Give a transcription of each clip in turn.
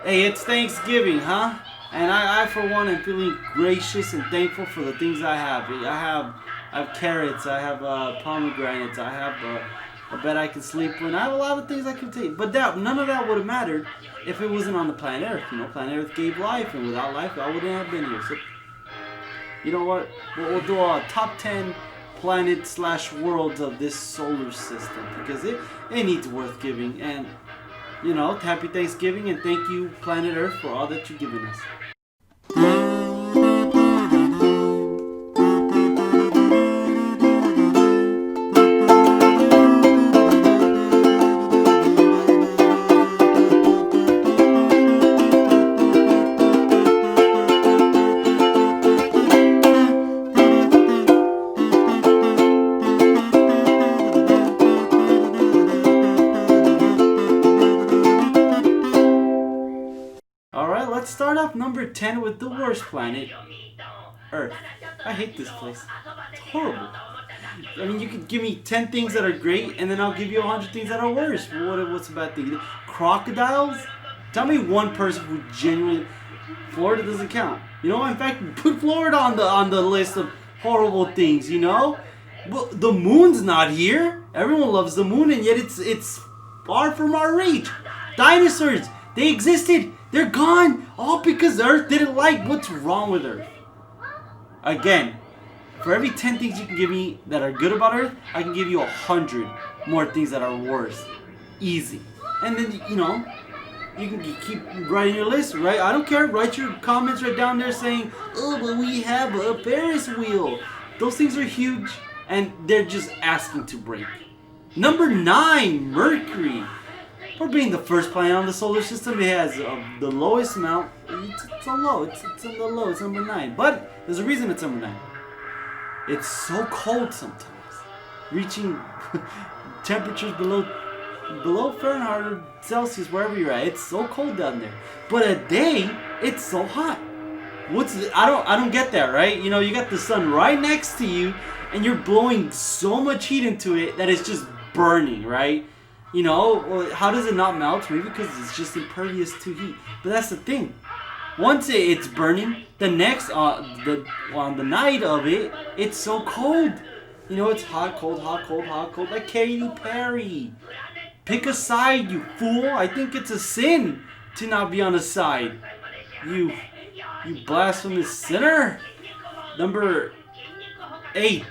Hey, it's Thanksgiving, huh? And I for one, am feeling gracious and thankful for the things I have. I have carrots. I have pomegranates. I have a bed I can sleep in. I have a lot of things I can take. But none of that would have mattered if it wasn't on the planet Earth. You know, planet Earth gave life, and without life, I wouldn't have been here. So, you know what? We'll do a top 10 planet slash worlds of this solar system because it needs worth giving. And you know, happy Thanksgiving and thank you, planet Earth, for all that you've given us. Alright, let's start off number 10 with the worst planet, Earth. I hate this place. It's horrible. I mean, you could give me 10 things that are great, and then I'll give you 100 things that are worse. What's a bad thing? Crocodiles? Tell me one person who genuinely... Florida doesn't count. You know, in fact, put Florida on the list of horrible things, you know? Well, the moon's not here. Everyone loves the moon, and yet it's far from our reach. Dinosaurs, they existed. They're gone. All because Earth didn't like what's wrong with Earth. Again, for every 10 things you can give me that are good about Earth, I can give you 100 more things that are worse. Easy. And then, you know, you can keep writing your list, right? I don't care. Write your comments right down there saying, oh, but we have a Ferris wheel. Those things are huge, and they're just asking to break. Number 9, Mercury. For being the first planet on the solar system, it has the lowest amount. It's a low. It's in the low. It's number 9. But there's a reason it's number 9. It's so cold sometimes, reaching temperatures below Fahrenheit or Celsius, wherever you're at. It's so cold down there. But a day, it's so hot. I don't get that, right? You know, you got the sun right next to you, and you're blowing so much heat into it that it's just burning, right? You know, well, how does it not melt? Maybe because it's just impervious to heat. But that's the thing. Once it's burning, the next on the night of it, it's so cold. You know, it's hot, cold, hot, cold, hot, cold. Like Katy Perry. Pick a side, you fool. I think it's a sin to not be on a side. You blasphemous sinner. Number 8.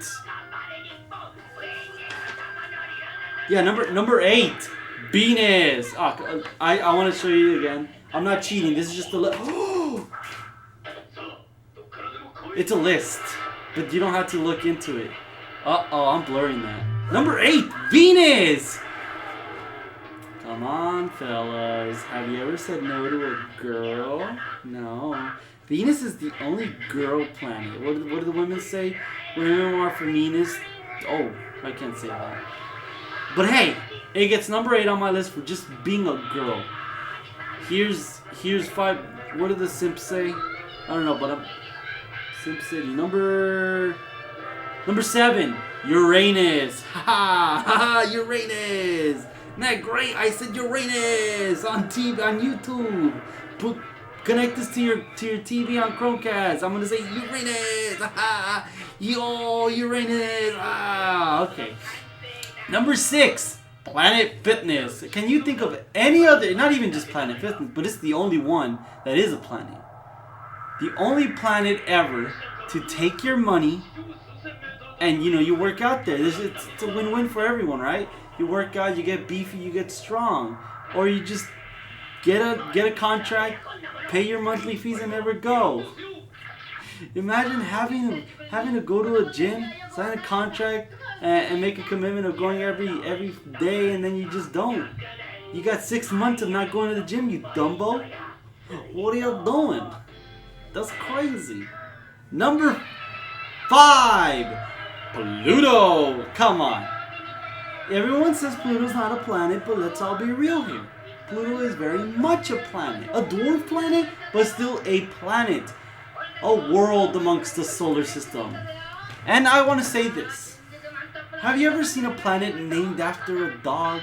Yeah, number 8, Venus. Oh, I want to show you again. I'm not cheating. This is just a list. It's a list, but you don't have to look into it. Uh-oh, I'm blurring that. Number 8, Venus. Come on, fellas. Have you ever said no to a girl? No. Venus is the only girl planet. What do the women say? Women are feminist. Oh, I can't say that. But hey, it gets number 8 on my list for just being a girl. Here's 5. What did the simps say? I don't know, but I'm Simp City. Number 7, Uranus. Ha ha, Uranus. Isn't that great? I said Uranus on TV, on YouTube. Connect this to your TV on Chromecast. I'm gonna say Uranus. Ha, yo, Uranus. Okay. Number 6, Planet Fitness. Can you think of any other, not even just Planet Fitness, but it's the only one that is a planet. The only planet ever to take your money and, you know, you work out there. It's a win-win for everyone, right? You work out, you get beefy, you get strong. Or you just get a contract, pay your monthly fees and never go. Imagine having to go to a gym, sign a contract, and make a commitment of going every day, and then you just don't. You got 6 months of not going to the gym, you dumbo. What are you doing? That's crazy. Number 5, Pluto. Come on. Everyone says Pluto's not a planet, but let's all be real here. Pluto is very much a planet. A dwarf planet, but still a planet. A world amongst the solar system. And I want to say this. Have you ever seen a planet named after a dog?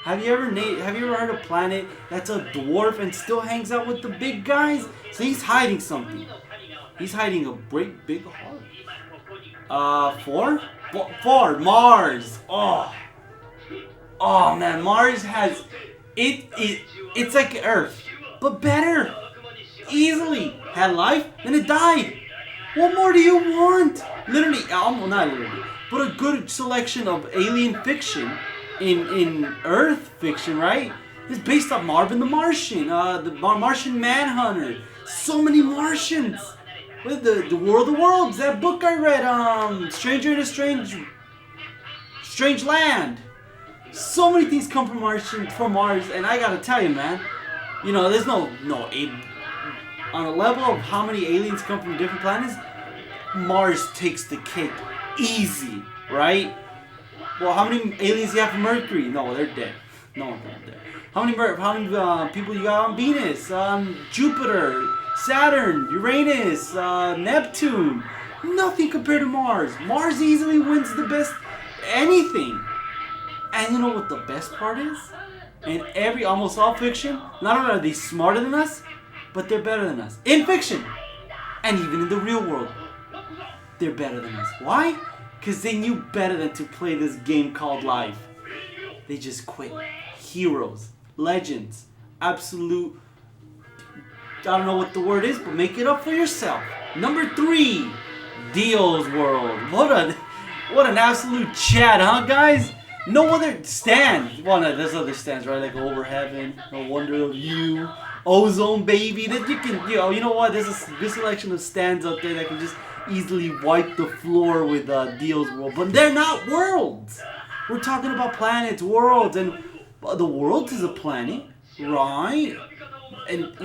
Have you ever heard of a planet that's a dwarf and still hangs out with the big guys? So he's hiding something. He's hiding a great big heart. Four. Mars. Oh man, Mars has it's like Earth, but better. Easily had life, then it died. What more do you want? Literally, not literally, but a good selection of alien fiction in Earth fiction, right? It's based on Marvin the Martian, the Martian Manhunter. So many Martians. With the War of the Worlds, that book I read, Stranger in a Strange Land. So many things come from Mars, and I gotta tell you, man, you know, there's no on a level of how many aliens come from different planets, Mars takes the cake easy, right? Well, how many aliens do you have from Mercury? No, they're dead. No one's dead. How many people you got on Venus, Jupiter, Saturn, Uranus, Neptune? Nothing compared to Mars. Mars easily wins the best anything. And you know what the best part is? In almost all fiction, not only are they smarter than us, but they're better than us. In fiction, and even in the real world, they're better than us. Why? Because they knew better than to play this game called life. They just quit. Heroes, legends, absolute, I don't know what the word is, but make it up for yourself. Number 3, Dio's World. What an absolute chat, huh, guys? No other stand. Well, no, there's other stands, right? Like Over Heaven, No Wonder of You, Ozone Baby. That you can, you know what? There's a good selection of stands out there that can just easily wipe the floor with Dio's World. But they're not worlds. We're talking about planets, worlds, and the world is a planet, right? And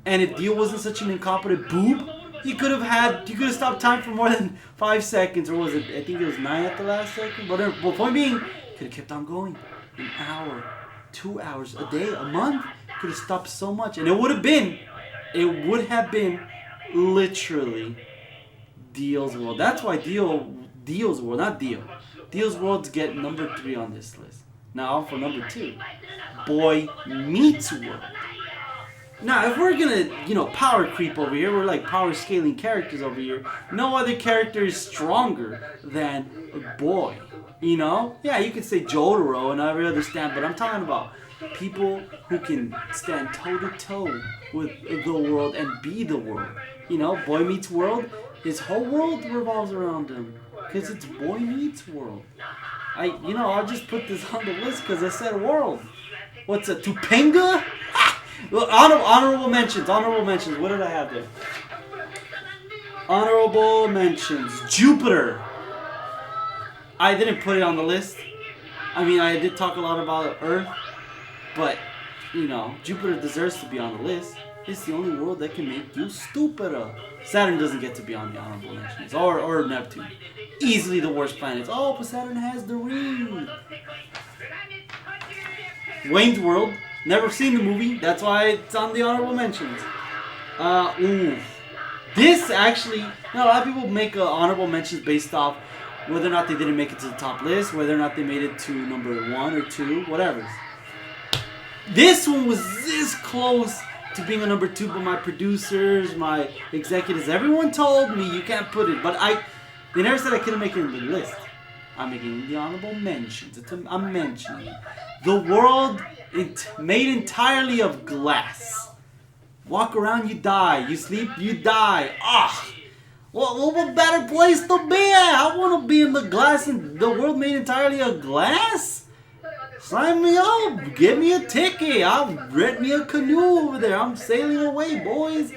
and if Dio wasn't such an incompetent boob, you could have stopped time for more than 5 seconds, or was it? I think it was 9 at the last second. But the point being, could have kept on going, an hour, 2 hours, a day, a month. Could have stopped so much, and it would have been literally Dio's World. That's why Dio's World, not Dio. Dio's Worlds get number 3 on this list. Now on for number 2, Boy Meets World. Now, if we're gonna, power creep over here, we're like power scaling characters over here. No other character is stronger than Boy. Yeah, you could say Jotaro and every other stand, but I'm talking about people who can stand toe to toe with the world and be the world. Boy Meets World. His whole world revolves around him because it's Boy Meets World. I'll just put this on the list because I said world. What's a Topanga? Well, honorable mentions. What did I have there? Honorable mentions. Jupiter. I didn't put it on the list. I mean, I did talk a lot about Earth, but Jupiter deserves to be on the list. It's the only world that can make you stupider. Saturn doesn't get to be on the honorable mentions, or Neptune. Easily the worst planets. Oh, but Saturn has the ring. Wayne's World. Never seen the movie. That's why it's on the honorable mentions. This actually, a lot of people make honorable mentions based off whether or not they didn't make it to the top list, whether or not they made it to number 1 or 2, whatever. This one was this close to being a number 2, but my producers, my executives, everyone told me you can't put it. But they never said I couldn't make it in the list. I'm making the honorable mentions. I'm mentioning it. The world made entirely of glass. Walk around, you die. You sleep, you die. What better place to be at? I want to be in the glass and the world made entirely of glass. Sign me up. Give me a ticket. I'll rent me a canoe over there. I'm sailing away, boys.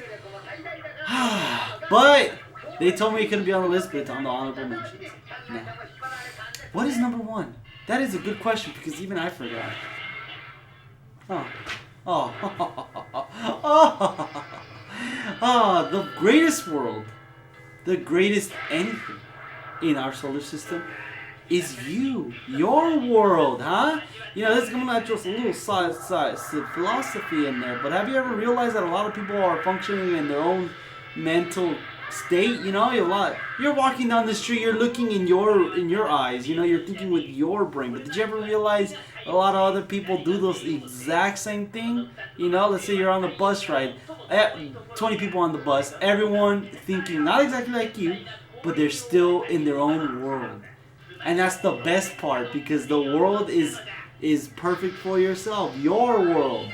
But they told me it couldn't be on the list, but it's on the honorable mentions. Now, what is number 1? That is a good question because even I forgot. The greatest world, the greatest anything in our solar system is your world, huh? This is going to throw a little philosophy in there, but have you ever realized that a lot of people are functioning in their own mental state? You're walking down the street, you're looking in your eyes, you're thinking with your brain, but did you ever realize a lot of other people do those exact same thing. You know, let's say you're on the bus ride, 20 people on the bus, everyone thinking not exactly like you, but they're still in their own world. And that's the best part, because the world is perfect for yourself, your world.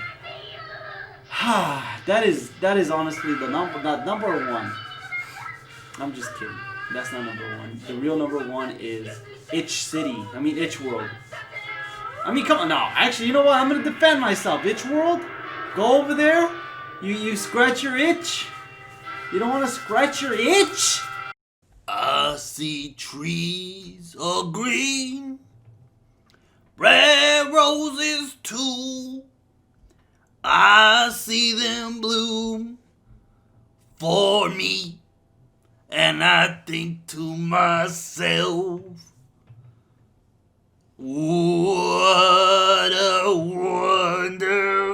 that is honestly the number one. I'm just kidding. That's not number one. The real number one is Itch City. I mean Itch World. I mean, come on. No, actually, you know what? I'm gonna defend myself. Itch World, go over there. You scratch your itch. You don't want to scratch your itch. I see trees of green, red roses too. I see them bloom for me, and I think to myself, what a wonderful